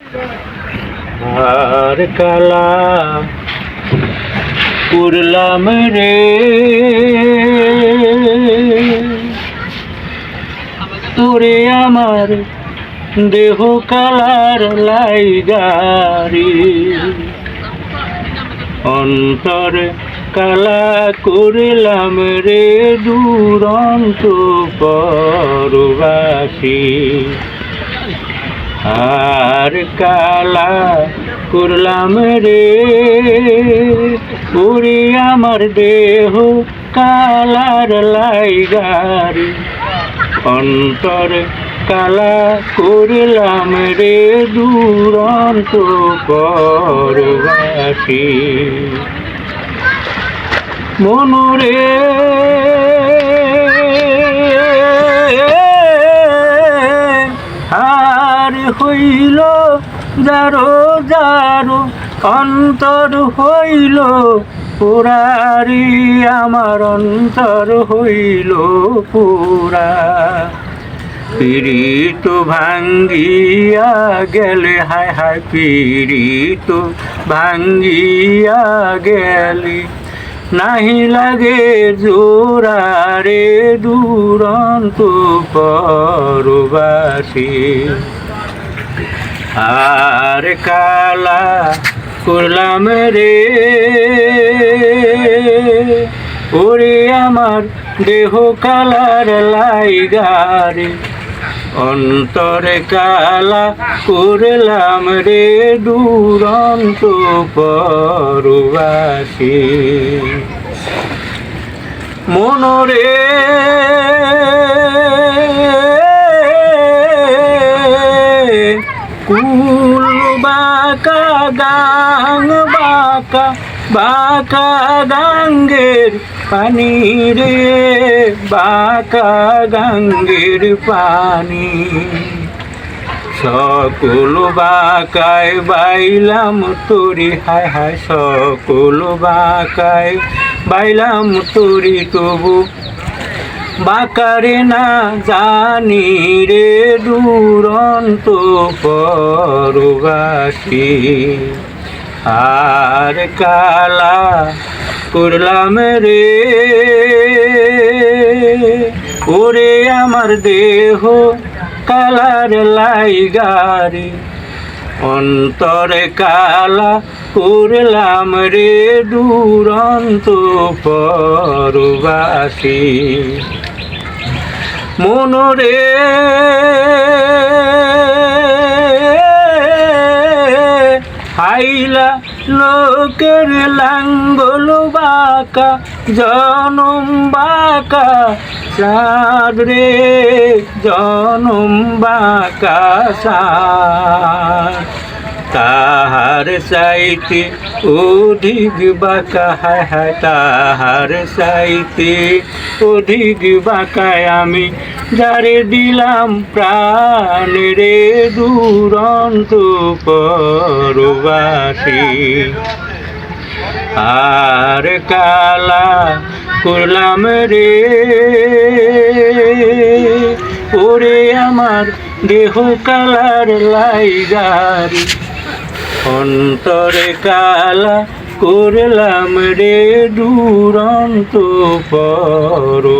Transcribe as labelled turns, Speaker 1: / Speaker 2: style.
Speaker 1: আর কালা করলাম রে ওরে আমার দেহ কালার লাইগারি অন্তর কালা করলাম রে দুরন্ত পরবাসী আর কালা করলাম রে ওরে আমার দেহ কালার লাইগারি অন্তর কালা করলাম রে দুরন্ত পরবাসী মনরে আর হইল যারো যারো অন্তর হইল পুরারি আমার অন্তর হইল পুরা পীড়িত ভাঙ্গিয়া গেলে হায় হায় পীড়িত ভাঙ্গিয়া গেলে নাহি লাগে জোরারে দুরন্ত পরবাসী আর কালা করলাম রে ওরে আমার দেহ কালার লাইগারে অন্তরে কালা করলাম রে দুরন্ত পরবাসী মনরে কুল বাঁকা গাং বাঁকা বাঁকা গাঙ্গের পানি রে বাঁকা গাঙ্গের পানি সকল বাঁকায় বাইলাম তোরি হায় হায় সকল বাঁকায় বাইলাম তোরি তবু বাঁকারে না জানি রে দুরন্ত পরবাসী আর কালা করলাম রে ওরে আমার দেহ কালার লাইগারি অন্তরে কালা করলাম রে দুরন্ত পরবাসী মনরে হাইলা লোকের লাঙ্গল বাঁকা জনম বাঁকা চাঁদ রে জনম বাঁকা চাঁদ তাহার চাইতে অধিক বাঁকা হায় হায় তাহার চাইতে অধিক বাঁকায় আমি যারে দিলাম প্রাণ রে দুরন্ত পরবাসী আর কালা করলাম রে ওরে আমার দেহ কালার লাইগারি অন্তরে কালা করলাম রে দুরন্ত পরবাসী।